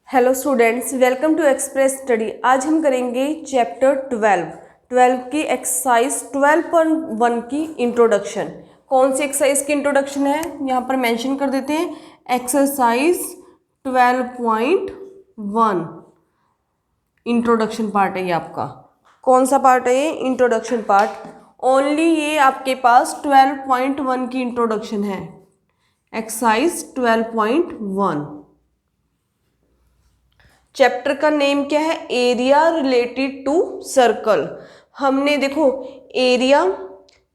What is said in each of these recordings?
Hello students, welcome to Express Study. आज हम करेंगे चैप्टर 12 की एक्सरसाइज 12.1 की इंट्रोडक्शन। कौन सी एक्सरसाइज की इंट्रोडक्शन है यहाँ पर मेंशन कर देते हैं। एक्सरसाइज 12.1 इंट्रोडक्शन पार्ट है ये आपका। कौन सा पार्ट है ये? Introduction part. ओनली ये आपके पास 12.1 की इंट्रोडक्शन है। एक्सरसाइज 12.1। चैप्टर का नेम क्या है? Area related to circle. हमने देखो एरिया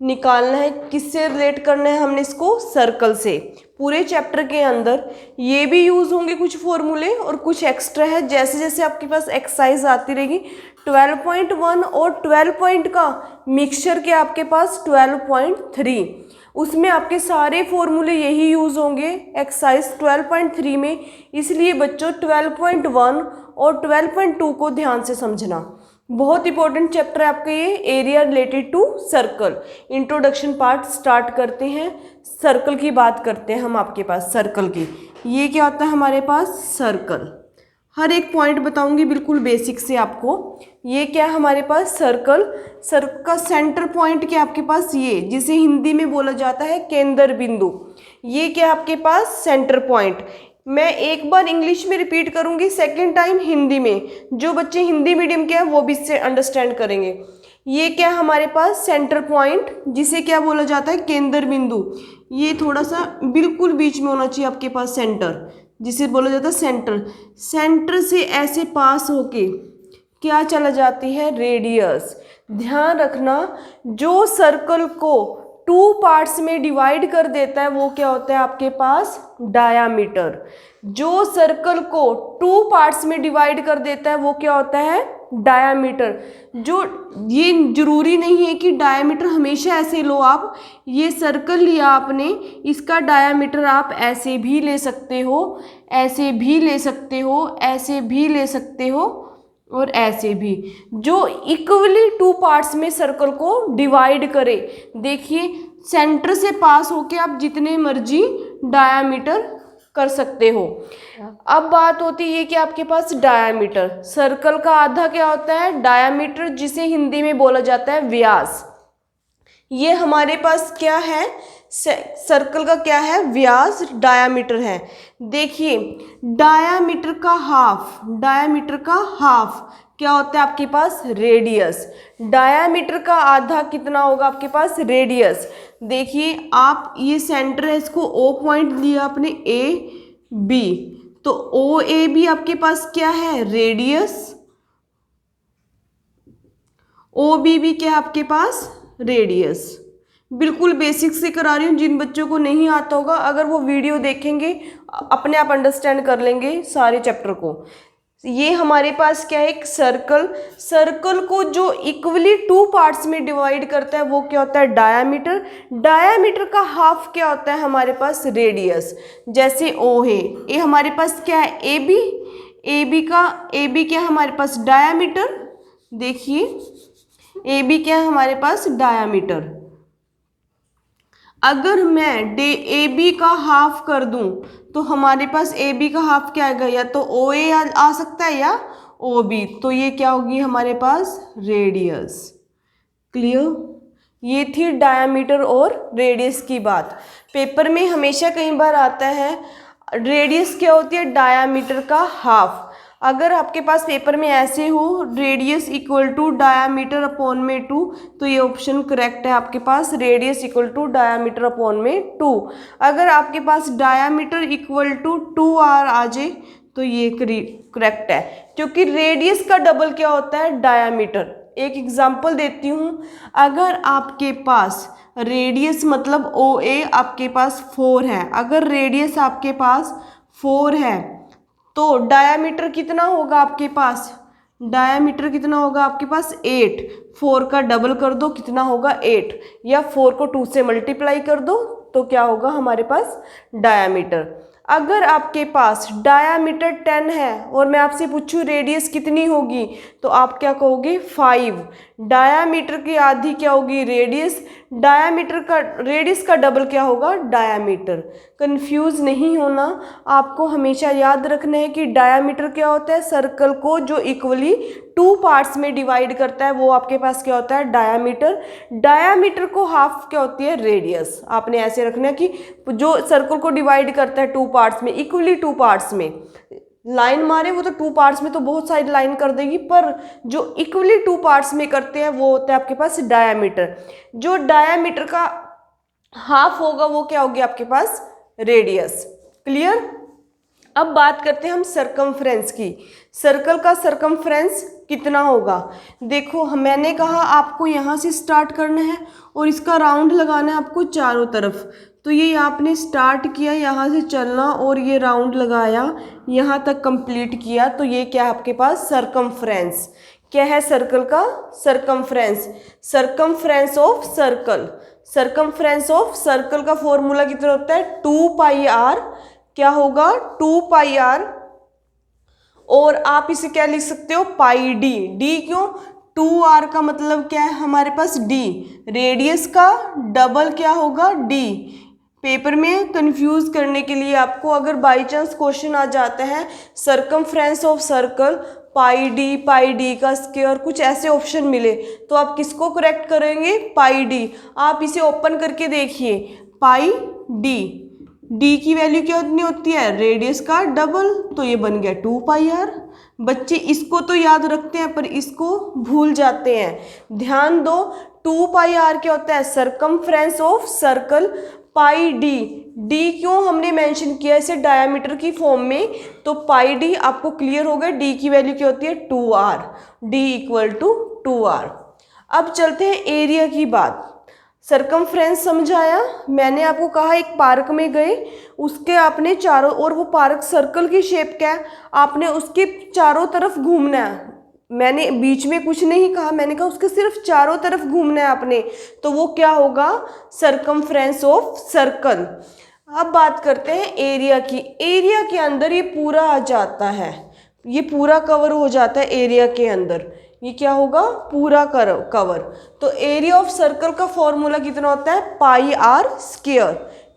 निकालना है, किससे रिलेट करना है हमने इसको? सर्कल से। पूरे चैप्टर के अंदर ये भी यूज होंगे कुछ फॉर्मूले और कुछ एक्स्ट्रा है। जैसे जैसे आपके पास एक्सरसाइज आती रहेगी 12.1 और 12 पॉइंट का मिक्सचर के आपके पास 12.3, उसमें आपके सारे फॉर्मूले यही यूज होंगे एक्सरसाइज 12.3 में। इसलिए बच्चों 12.1 और 12.2 को ध्यान से समझना। बहुत इंपॉर्टेंट चैप्टर है आपका ये, area related to circle. Introduction part start करते हैं। सर्कल की बात करते हैं हम आपके पास। सर्कल की ये क्या होता है हमारे पास? सर्कल। हर एक पॉइंट बताऊंगी बिल्कुल बेसिक से आपको। ये क्या है हमारे पास? सर्कल। सर्कल का सेंटर पॉइंट क्या आपके पास? ये जिसे हिंदी में बोला जाता है केंद्र बिंदु। ये क्या आपके पास? Centre point. मैं एक बार इंग्लिश में रिपीट करूंगी, सेकेंड टाइम हिंदी में। जो बच्चे हिंदी मीडियम के हैं वो भी इससे अंडरस्टैंड करेंगे। ये क्या है हमारे पास? सेंटर पॉइंट, जिसे क्या बोला जाता है? केंद्र बिंदु। ये थोड़ा सा बिल्कुल बीच में होना चाहिए आपके पास सेंटर, जिसे बोला जाता है सेंटर। सेंटर से ऐसे पास होके क्या चला जाती है? रेडियस। ध्यान रखना, जो सर्कल को 2 पार्ट्स में डिवाइड कर देता है वो क्या होता है आपके पास? डायामीटर। जो सर्कल को 2 पार्ट्स में डिवाइड कर देता है वो क्या होता है? डायामीटर। जो ये जरूरी नहीं है कि डायामीटर हमेशा ऐसे लो आप। ये सर्कल लिया आपने, इसका डायामीटर आप ऐसे भी ले सकते हो, ऐसे भी ले सकते हो, ऐसे भी ले सकते हो और ऐसे भी, जो इक्वली 2 पार्ट्स में सर्कल को डिवाइड करे। देखिए सेंटर से पास होके आप जितने मर्जी डायामीटर कर सकते हो। अब बात होती है कि आपके पास डायामीटर। सर्कल का आधा क्या होता है? डायामीटर, जिसे हिंदी में बोला जाता है व्यास। ये हमारे पास क्या है? सर्कल का क्या है? व्यास, डायामीटर है। देखिए डायामीटर का हाफ, डायामीटर का हाफ क्या होता है आपके पास? रेडियस। डायामीटर का आधा कितना होगा आपके पास? रेडियस। देखिए आप, ये सेंटर है, इसको ओ पॉइंट दिया आपने, ए बी, तो ओ ए बी आपके पास क्या है? रेडियस। ओ बी भी क्या है आपके पास? रेडियस। बिल्कुल बेसिक से करा रही हूँ। जिन बच्चों को नहीं आता होगा, अगर वो वीडियो देखेंगे अपने आप अंडरस्टैंड कर लेंगे सारे चैप्टर को। ये हमारे पास क्या है? एक सर्कल। सर्कल को जो इक्वली 2 पार्ट्स में डिवाइड करता है वो क्या होता है? डायामीटर। डायामीटर का हाफ क्या होता है हमारे पास? रेडियस। जैसे ओ है, ये हमारे पास क्या है? A B. ए बी क्या है हमारे पास? डायामीटर। देखिए ए बी क्या है हमारे पास? डायामीटर। अगर मैं ए बी का हाफ कर दूं तो हमारे पास ए बी का हाफ क्या आएगा? या तो ओ ए आ सकता है या ओ बी। तो ये क्या होगी हमारे पास? रेडियस। क्लियर? ये थी डायामीटर और रेडियस की बात। पेपर में हमेशा कई बार आता है रेडियस क्या होती है? डायामीटर का हाफ। अगर आपके पास पेपर में ऐसे हो radius equal to diameter upon में 2, तो ये ऑप्शन करेक्ट है आपके पास, radius equal to diameter upon में 2। अगर आपके पास डायामीटर इक्वल टू 2r आ जाए तो ये करेक्ट है, क्योंकि रेडियस का डबल क्या होता है? डायामीटर। एक एग्जांपल देती हूँ। अगर आपके पास रेडियस मतलब ओ ए आपके पास 4 है, अगर रेडियस आपके पास 4 है तो डायामीटर कितना होगा आपके पास? डायामीटर कितना होगा आपके पास? 8। 4 का डबल कर दो, कितना होगा? 8। या 4 को 2 से मल्टीप्लाई कर दो तो क्या होगा हमारे पास? डायामीटर। अगर आपके पास डायामीटर 10 है और मैं आपसे पूछूं रेडियस कितनी होगी, तो आप क्या कहोगे? 5। डायामीटर की आधी क्या होगी? रेडियस। डायामीटर का, रेडियस का डबल क्या होगा, डायामीटर। कंफ्यूज नहीं होना, आपको हमेशा याद रखना है कि डायामीटर क्या होता है, सर्कल को जो इक्वली 2 पार्ट्स में डिवाइड करता है वो आपके पास क्या होता है, डायामीटर। डायामीटर को हाफ क्या होती है, रेडियस। आपने ऐसे रखना है कि जो सर्कल को डिवाइड करता है 2 पार्ट्स में, इक्वली 2 पार्ट्स में, लाइन मारे वो तो 2 पार्ट्स में तो बहुत सारी लाइन कर देगी, पर जो इक्वली 2 पार्ट्स में करते हैं वो होता है आपके पास डायामीटर। जो डायामीटर का हाफ होगा वो क्या होगी आपके पास, रेडियस। क्लियर। अब बात करते हैं हम सरकमफ्रेंस की। सर्कल का सरकमफ्रेंस कितना होगा। देखो मैंने कहा आपको यहाँ से स्टार्ट करना है और इसका राउंड लगाना है आपको चारों तरफ। तो ये आपने स्टार्ट किया यहाँ से चलना और ये राउंड लगाया, यहाँ तक कंप्लीट किया, तो ये क्या है आपके पास, सरकमफ्रेंस। क्या है सर्कल का circumference, circumference of circle. Circumference of circle का फॉर्मूला कितना होता है, 2 पाई आर। क्या होगा, 2 पाई आर, और आप इसे क्या लिख सकते हो, पाई डी। डी क्यों, 2r का मतलब क्या है हमारे पास, d। रेडियस का डबल क्या होगा, d। पेपर में कंफ्यूज करने के लिए आपको अगर बाई चांस क्वेश्चन आ जाता है circumference of circle pi D का स्क्वायर, कुछ ऐसे ऑप्शन मिले, तो आप किसको करेक्ट करेंगे, पाई डी। आप इसे ओपन करके देखिए, पाई डी की वैल्यू क्या कितनी होती है, रेडियस का डबल, तो ये बन गया 2 पाई आर। बच्चे इसको तो याद रखते हैं पर इसको भूल जाते हैं, ध्यान दो। 2 पाई आर क्या होता है, circumference of circle. Pi D क्यों हमने मेंशन किया इसे डायामीटर की फॉर्म में, तो पाई डी आपको क्लियर हो गया, डी की वैल्यू क्या होती है, 2r, D equal to 2r। अब चलते हैं एरिया की बात। सरकमफ्रेंस समझाया, मैंने आपको कहा एक पार्क में गए, उसके आपने चारों, और वो पार्क सर्कल की शेप का है, आपने उसके चारों तरफ घूमना है। मैंने बीच में कुछ नहीं कहा, मैंने कहा उसके सिर्फ चारों तरफ घूमना है आपने, तो वो क्या होगा, सरकमफ्रेंस ऑफ सर्कल। अब बात करते हैं एरिया की। एरिया के अंदर ये पूरा आ जाता है, ये पूरा कवर हो जाता है एरिया के अंदर, ये क्या होगा, पूरा कवर। तो एरिया ऑफ सर्कल का फॉर्मूला कितना होता है, पाई आर स्क्वायर।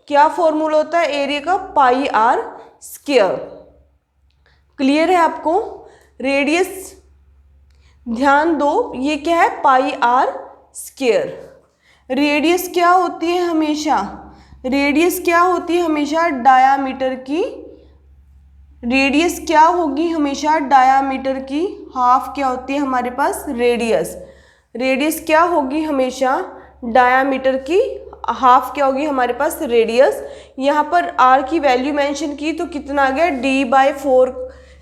क्या फॉर्मूला होता है एरिया का, पाई आर स्क्वायर। क्लियर है आपको। रेडियस ध्यान दो, ये क्या है, पाई आर स्क्वायर। रेडियस क्या होती है हमेशा, रेडियस क्या होती है हमेशा, डायामीटर की, रेडियस क्या होगी हमेशा, डायामीटर की हाफ क्या होती है हमारे पास, रेडियस। रेडियस क्या होगी हमेशा, डायामीटर की हाफ क्या होगी हमारे पास, रेडियस। यहाँ पर r की वैल्यू मेंशन की तो कितना आ गया, d/4।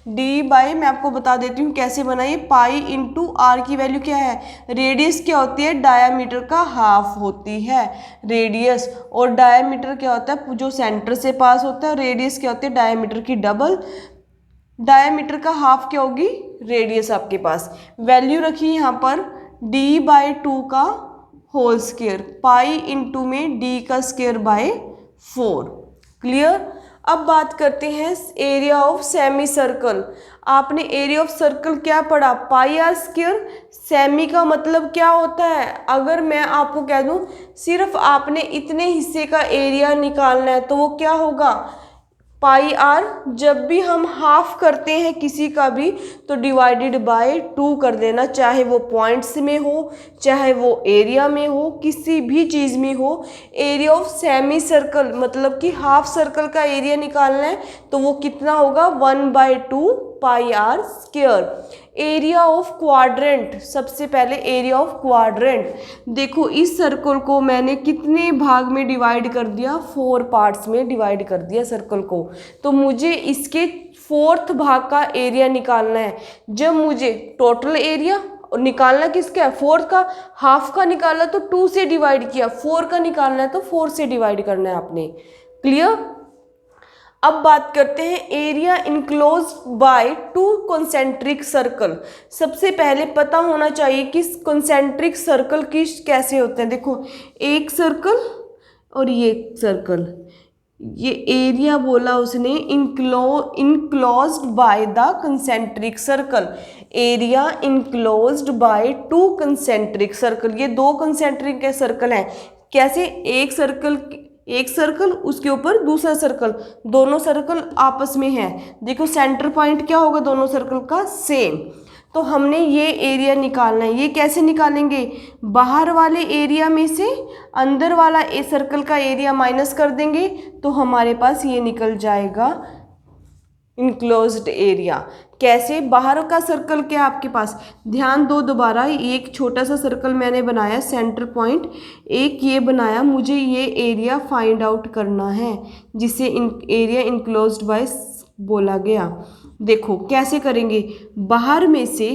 मैं आपको बता देती हूँ कैसे बनाइए, पाई इंटू आर की वैल्यू क्या है, रेडियस क्या होती है, डायामीटर का हाफ होती है रेडियस, और डायामीटर क्या होता है जो सेंटर से पास होता है, रेडियस क्या होती है डायामीटर की डबल। डायामीटर का हाफ क्या होगी, रेडियस आपके पास। वैल्यू रखी यहाँ पर d/2 का होल स्क्वायर, पाई इंटू में d का स्क्वायर बाय 4। क्लियर। अब बात करते हैं एरिया ऑफ सेमी सर्कल। आपने एरिया ऑफ सर्कल क्या पढ़ा, पाई आर स्क्वायर। सेमी का मतलब क्या होता है, अगर मैं आपको कह दूं सिर्फ आपने इतने हिस्से का एरिया निकालना है तो वो क्या होगा, पाई आर। जब भी हम हाफ करते हैं किसी का भी तो डिवाइडेड बाय 2 कर देना, चाहे वो पॉइंट्स में हो चाहे वो एरिया में हो, किसी भी चीज़ में हो। एरिया ऑफ सेमी सर्कल मतलब कि हाफ सर्कल का एरिया निकालना है तो वो कितना होगा, 1/2 pi R square. Area of quadrant, सबसे पहले एरिया ऑफ क्वाड्रेंट। देखो इस सर्कल को मैंने कितने भाग में डिवाइड कर दिया, 4 पार्ट्स में डिवाइड कर दिया सर्कल को, तो मुझे इसके 4th भाग का एरिया निकालना है। जब मुझे टोटल एरिया निकालना किसका है, 4 का, हाफ का निकाला तो 2 से डिवाइड किया, 4 का निकालना है तो 4 से डिवाइड करना है आपने। क्लियर। अब बात करते हैं area enclosed bye 2 concentric circle. सबसे पहले पता होना चाहिए कि कॉन्सेंट्रिक सर्कल किस कैसे होते हैं। देखो एक सर्कल और ये सर्कल, ये एरिया बोला उसने enclosed by the concentric circle. Area enclosed bye 2 concentric circle, ये 2 कंसेंट्रिक के सर्कल हैं। कैसे, एक सर्कल उसके ऊपर दूसरा सर्कल, दोनों सर्कल आपस में है, देखो सेंटर पॉइंट क्या होगा दोनों सर्कल का, सेम। तो हमने ये एरिया निकालना है। ये कैसे निकालेंगे, बाहर वाले एरिया में से अंदर वाला सर्कल का एरिया माइनस कर देंगे तो हमारे पास ये निकल जाएगा इनक्लोज्ड एरिया। कैसे, बाहर का सर्कल क्या आपके पास, ध्यान दो दोबारा, एक छोटा सा सर्कल मैंने बनाया सेंटर पॉइंट, एक ये बनाया, मुझे ये एरिया फाइंड आउट करना है जिसे एरिया इनक्लोज्ड बाय बोला गया। देखो कैसे करेंगे, बाहर में से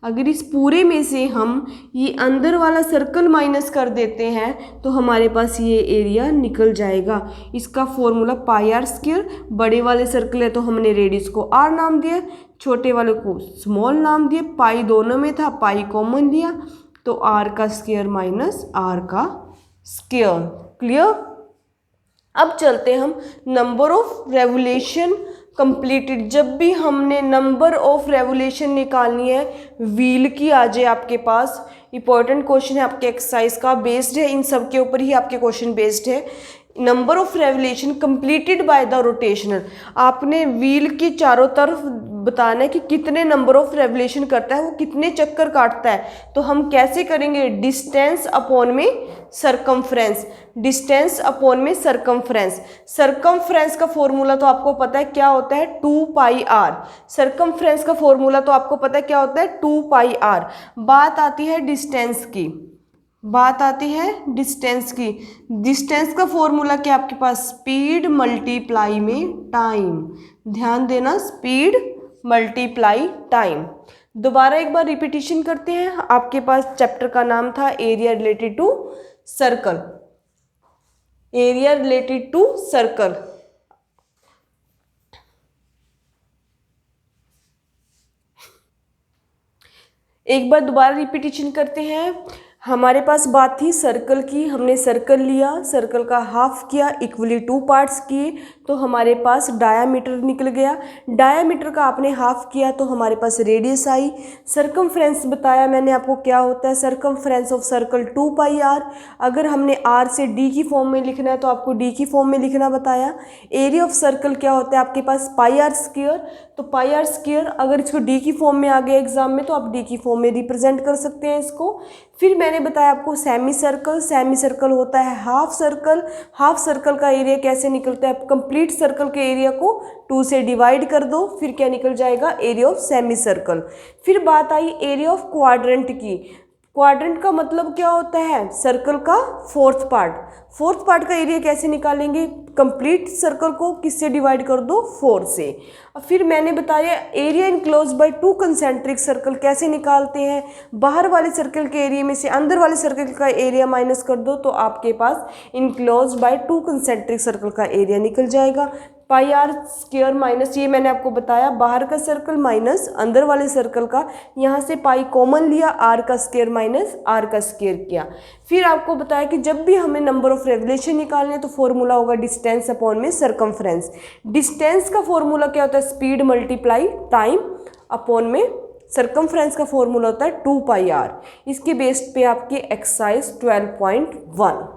अगर इस पूरे में से हम ये अंदर वाला सर्कल माइनस कर देते हैं तो हमारे पास ये एरिया निकल जाएगा। इसका फॉर्मूला पाई आर स्क्वायर, बड़े वाले सर्कल है तो हमने रेडियस को आर नाम दिया, छोटे वाले को स्मॉल नाम दिए, पाई दोनों में था, पाई कॉमन लिया तो आर का स्क्वायर माइनस आर का स्क्वायर। क्लियर। अब चलते हम नंबर ऑफ रेवोल्यूशन कंप्लीटेड। जब भी हमने नंबर ऑफ रेवोल्यूशन निकालनी है, व्हील की आ जाए आपके पास, इंपॉर्टेंट क्वेश्चन है आपके एक्सरसाइज का, बेस्ड है इन सब के ऊपर ही आपके क्वेश्चन बेस्ड है। Number of revolution completed by the rotational, आपने व्हील के चारों तरफ बताना है कि कितने नंबर ऑफ रेवोल्यूशन करता है, वो कितने चक्कर काटता है। तो हम कैसे करेंगे, डिस्टेंस अपॉन में सरकमफ्रेंस, डिस्टेंस अपॉन में सरकमफ्रेंस। सरकमफ्रेंस का फॉर्मूला तो आपको पता है क्या होता है, 2 पाई आर। सरकमफ्रेंस का फॉर्मूला तो आपको पता है क्या होता है, 2 पाई आर। बात आती है डिस्टेंस की, बात आती है डिस्टेंस की। डिस्टेंस का फॉर्मूला क्या आपके पास, स्पीड मल्टीप्लाई में टाइम। ध्यान देना, स्पीड मल्टीप्लाई टाइम। दोबारा एक बार रिपीटिशन करते हैं। आपके पास चैप्टर का नाम था area related to circle, area related to circle. एक बार दोबारा रिपीटिशन करते हैं। हमारे पास बात थी सर्कल की, हमने सर्कल लिया, सर्कल का हाफ किया, इक्वली 2 पार्ट्स किए तो हमारे पास डायामीटर निकल गया। डायामीटर का आपने हाफ किया तो हमारे पास रेडियस आई। सरकमफ्रेंस बताया मैंने आपको क्या होता है, circumference of circle 2 pi r. अगर हमने आर से डी की फॉर्म में लिखना है तो आपको डी की फॉर्म में लिखना बताया। एरिया ऑफ सर्कल क्या होता है आपके पास, पाई आर स्क्वायर। तो पाई आर स्क्वायर अगर इसको डी की फॉर्म में आ गया एग्जाम में तो आप डी की फॉर्म में रिप्रेजेंट कर सकते हैं इसको। फिर मैंने बताया आपको सेमी सर्कल, सेमी सर्कल होता है हाफ सर्कल। हाफ सर्कल का एरिया कैसे निकलता है, कंप्लीट सर्कल के एरिया को 2 से डिवाइड कर दो, फिर क्या निकल जाएगा, एरिया ऑफ सेमी सर्कल। फिर बात आई एरिया ऑफ क्वाड्रेंट की। क्वाड्रेंट का मतलब क्या होता है, सर्कल का फोर्थ पार्ट। फोर्थ पार्ट का एरिया कैसे निकालेंगे, कंप्लीट सर्कल को किससे डिवाइड कर दो, 4 से। और फिर मैंने बताया area enclose by 2 concentric circle कैसे निकालते हैं, बाहर वाले सर्कल के एरिया में से अंदर वाले सर्कल का एरिया माइनस कर दो तो आपके पास इनक्लोज बाय 2 कंसेंट्रिक सर्कल का एरिया निकल जाएगा। पाई आर स्क्वायर माइनस, ये मैंने आपको बताया बाहर का सर्कल माइनस अंदर वाले सर्कल का, यहाँ से पाई कॉमन लिया, आर का स्क्वायर माइनस आर का स्क्वायर किया। फिर आपको बताया कि जब भी हमें नंबर ऑफ रेवोल्यूशन निकालने तो फॉर्मूला होगा डिस्टेंस अपॉन में सरकमफ्रेंस। डिस्टेंस का फॉर्मूला क्या होता है, स्पीड मल्टीप्लाई टाइम अपॉन में सरकमफ्रेंस का फॉर्मूला होता है 2 पाई आर। इसके बेस पे आपकी एक्सरसाइज 12.1